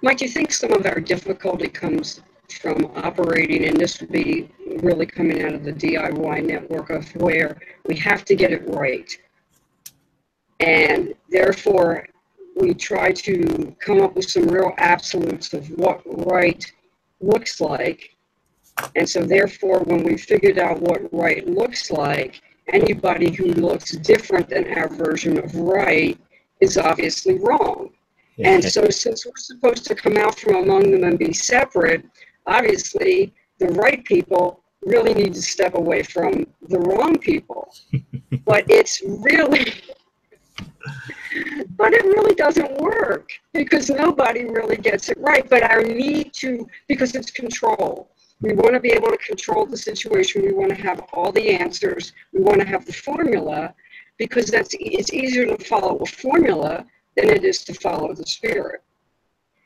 Mike, do you think some of our difficulty comes from operating, and this would be really coming out of the DIY network, of where we have to get it right, and therefore we try to come up with some real absolutes of what right looks like. And so therefore, when we figured out what right looks like, anybody who looks different than our version of right is obviously wrong. Yeah. And so since we're supposed to come out from among them and be separate, obviously the right people really need to step away from the wrong people. But it's really, but it really doesn't work because nobody really gets it right. But our need to, because it's control. We want to be able to control the situation. We want to have all the answers. We want to have the formula because it's easier to follow a formula than it is to follow the Spirit.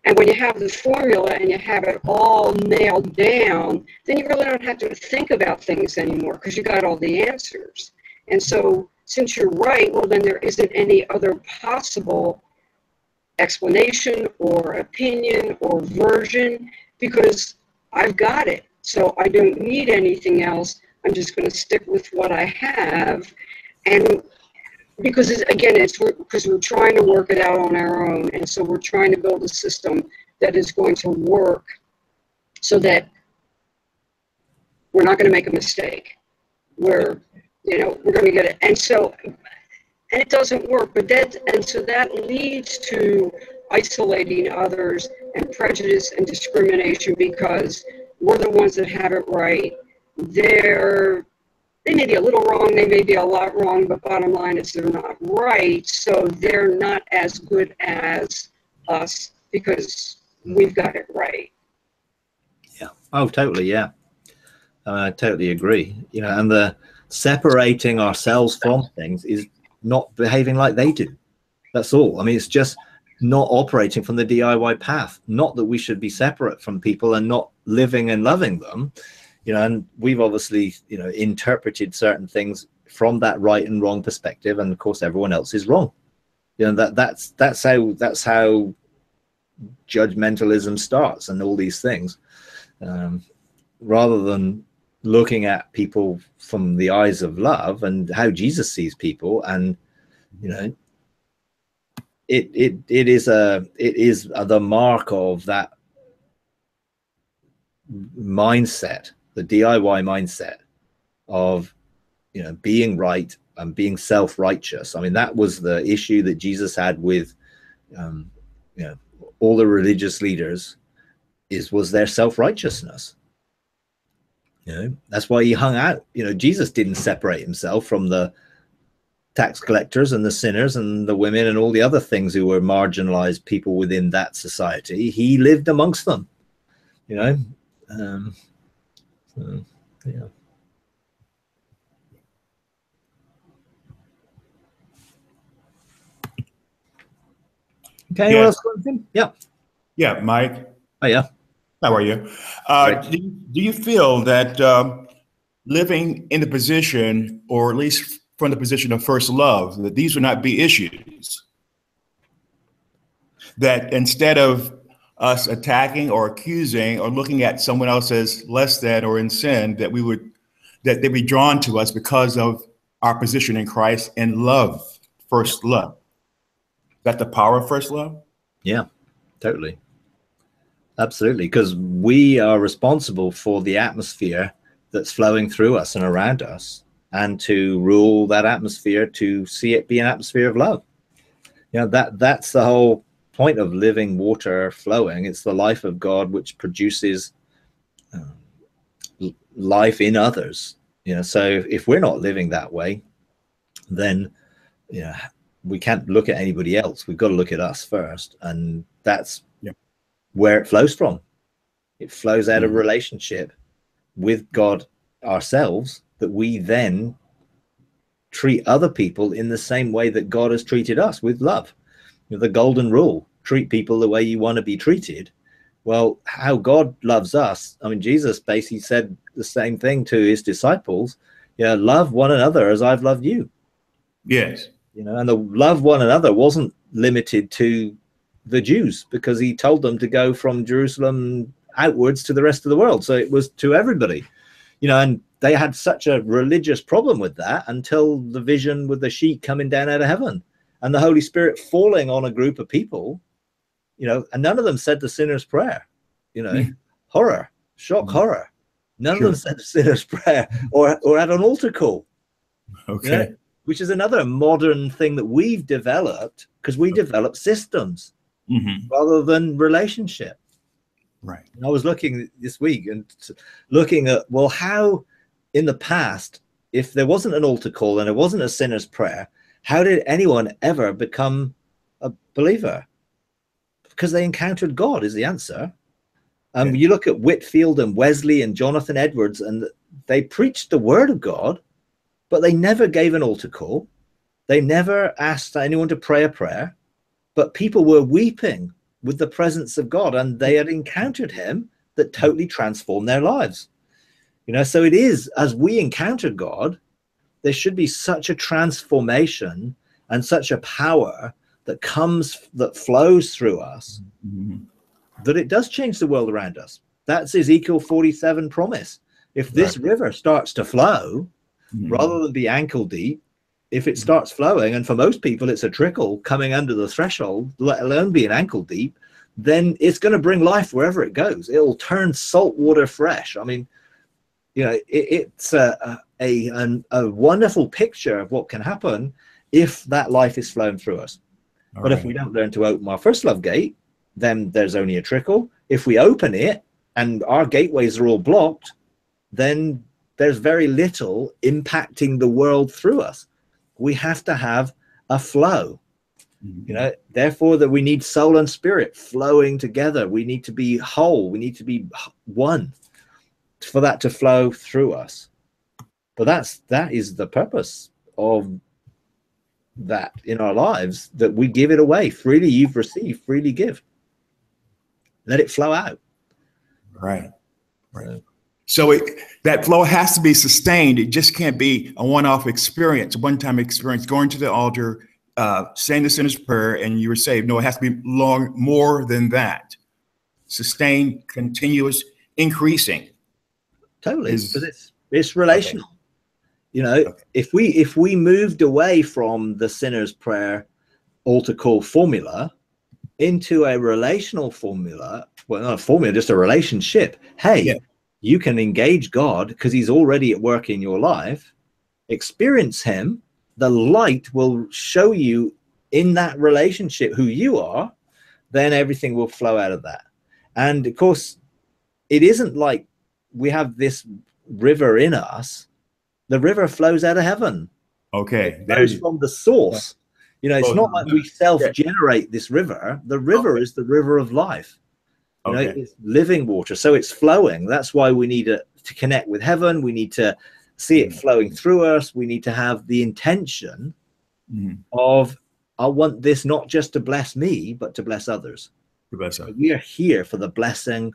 And when you have the formula and you have it all nailed down, then you really don't have to think about things anymore because you got all the answers. And so since you're right, well, then there isn't any other possible explanation or opinion or version because I've got it. So I don't need anything else. I'm just going to stick with what I have. And because again, it's because we're trying to work it out on our own. And so we're trying to build a system that is going to work so that we're not going to make a mistake. We're going to get it. And it doesn't work, so that leads to isolating others and prejudice and discrimination because we're the ones that have it right. They may be a little wrong, they may be a lot wrong, but bottom line is they're not right, so they're not as good as us because we've got it right. Yeah. Oh, totally. Yeah. I totally agree. And the separating ourselves from things is not behaving like they do. That's all. I mean, it's just not operating from the DIY path. Not that we should be separate from people and not living and loving them. And we've obviously, interpreted certain things from that right and wrong perspective, and of course everyone else is wrong. That's how judgmentalism starts and all these things. Rather than looking at people from the eyes of love and how Jesus sees people, and it is the mark of that mindset, the DIY mindset of being right and being self-righteous. I mean, that was the issue that Jesus had with all the religious leaders, was their self-righteousness. That's why he hung out. Jesus didn't separate himself from the tax collectors and the sinners and the women and all the other things who were marginalized people within that society. He lived amongst them, yeah. Okay. Yeah. What else? Yeah. Yeah, Mike. Oh, yeah. How are you? Do you feel that living in the position, or at least from the position of first love, that these would not be issues? That instead of us attacking or accusing or looking at someone else as less than or in sin, that they'd be drawn to us because of our position in Christ and love, first love. Is that the power of first love? Yeah, totally. Absolutely. Because we are responsible for the atmosphere that's flowing through us and around us, and to rule that atmosphere, to see it be an atmosphere of love. That's the whole point of living water flowing. It's the life of God which produces life in others. So if we're not living that way, then we can't look at anybody else. We've got to look at us first, and that's where it flows from. It flows out of relationship with God ourselves, that we then treat other people in the same way that God has treated us, with love. The golden rule: treat people the way you want to be treated. Well, how God loves us, I mean, Jesus basically said the same thing to his disciples. Love one another as I've loved you. Yes. And the love one another wasn't limited to the Jews, because he told them to go from Jerusalem outwards to the rest of the world. So it was to everybody, and they had such a religious problem with that until the vision with the sheet coming down out of heaven and the Holy Spirit falling on a group of people, and none of them said the sinner's prayer, horror, shock horror. None of them said a sinner's prayer or had an altar call. Okay. You know, which is another modern thing that we've developed, because we develop systems rather than relationship. Right. And I was looking this week and looking at, well, how in the past, if there wasn't an altar call and it wasn't a sinner's prayer, how did anyone ever become a believer? Because they encountered God is the answer. You look at Whitfield and Wesley and Jonathan Edwards, and they preached the word of God, but they never gave an altar call. They never asked anyone to pray a prayer, but people were weeping with the presence of God, and they had encountered him that totally transformed their lives. You know, so it is, as we encounter God, there should be such a transformation and such a power that comes, that flows through us, that it does change the world around us. That's Ezekiel 47 promise. If this river starts to flow, rather than be ankle deep, if it starts flowing, and for most people it's a trickle coming under the threshold, let alone being ankle deep, then it's going to bring life wherever it goes. It'll turn salt water fresh. I mean, you know, it's a wonderful picture of what can happen if that life is flowing through us. But if we don't learn to open our first love gate, then there's only a trickle. If we open it and our gateways are all blocked, then there's very little impacting the world through us. We have to have a flow, you know, therefore that we need soul and spirit flowing together. We need to be whole. We need to be one for that to flow through us. But that is the purpose of that in our lives, that we give it away freely. You've received, freely give. Let it flow out. Right. So that flow has to be sustained. It just can't be a one-off experience, a one-time experience, going to the altar, saying the sinner's prayer, and you were saved. No, it has to be more than that. Sustained, continuous, increasing. Totally, because it's relational. You know, if we moved away from the sinner's prayer altar call formula into a relational formula, well, not a formula, just a relationship. Hey, you can engage God because he's already at work in your life. Experience him. The light will show you in that relationship who you are. Then everything will flow out of that. And of course, it isn't like we have this river in us. The river flows out of heaven. Okay. It flows from the source. You know, it's not like we self-generate this river. The river is the river of life. You know, it's living water. So it's flowing. That's why we need to connect with heaven. We need to see it flowing through us. We need to have the intention of, I want this not just to bless me, but to bless others. We are here for the blessing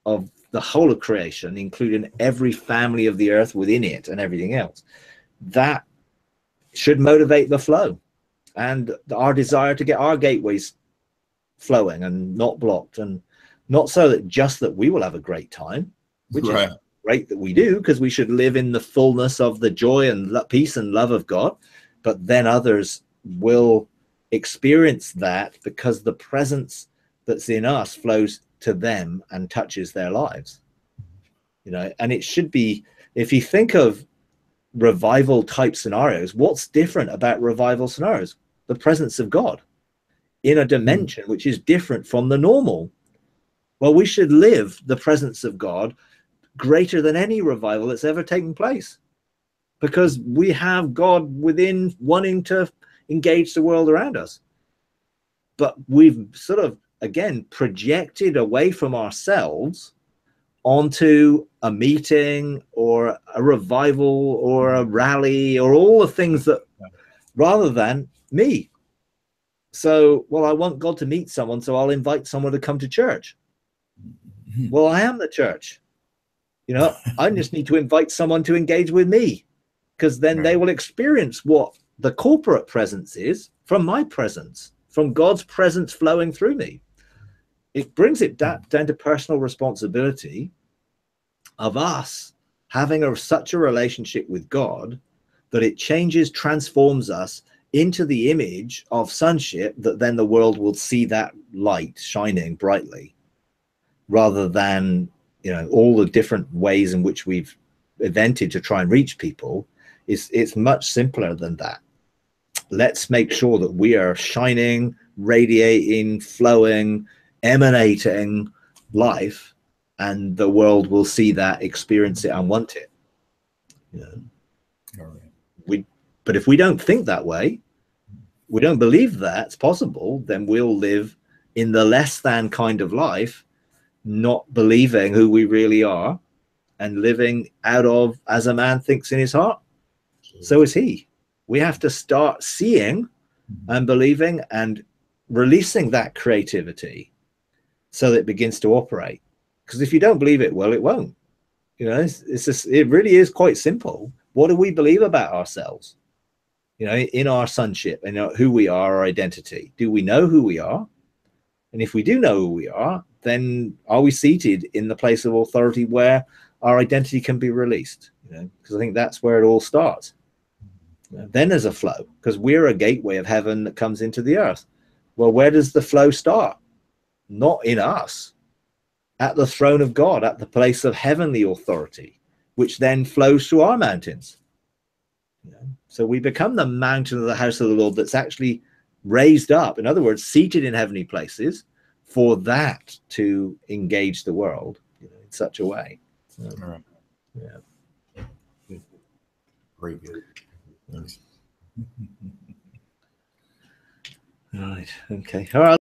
of the whole of creation, including every family of the earth within it and everything else. That should motivate the flow and our desire to get our gateways flowing and not blocked, and not so that just that we will have a great time, which is great that we do, because we should live in the fullness of the joy and peace and love of God, but then others will experience that because the presence that's in us flows to them and touches their lives. You know, and it should be, if you think of revival type scenarios, what's different about revival scenarios? The presence of God in a dimension which is different from the normal. Well, we should live the presence of God greater than any revival that's ever taken place, because we have God within wanting to engage the world around us. But we've sort of, again, projected away from ourselves onto a meeting or a revival or a rally or all the things that, rather than me. So, well, I want God to meet someone, so I'll invite someone to come to church. Well, I am the church. You know, I just need to invite someone to engage with me, because then they will experience what the corporate presence is from my presence, from God's presence flowing through me. It brings it down to personal responsibility of us having such a relationship with God that it changes, transforms us into the image of sonship, that then the world will see that light shining brightly, rather than you know, all the different ways in which we've invented to try and reach people, it's much simpler than that. Let's make sure that we are shining, radiating, flowing, emanating life, and the world will see that, experience it, and want it. You know? All right. But if we don't think that way, we don't believe that's possible, then we'll live in the less than kind of life, not believing who we really are, and living out of as a man thinks in his heart, so is he. We have to start seeing and believing and releasing that creativity so that it begins to operate. Because if you don't believe it, well, it won't. You know, it's just, it really is quite simple. What do we believe about ourselves? You know, in our sonship and who we are, our identity. Do we know who we are? And if we do know who we are, then are we seated in the place of authority where our identity can be released? You know, because I think that's where it all starts. You know, then there's a flow, because we're a gateway of heaven that comes into the earth. Well, where does the flow start? Not in us, at the throne of God, at the place of heavenly authority, which then flows through our mountains. You know, so we become the mountain of the house of the Lord that's actually raised up, in other words, seated in heavenly places, for that to engage the world, you know, in such a way. All right. Yeah. Very good. Nice. Right. Okay. All right.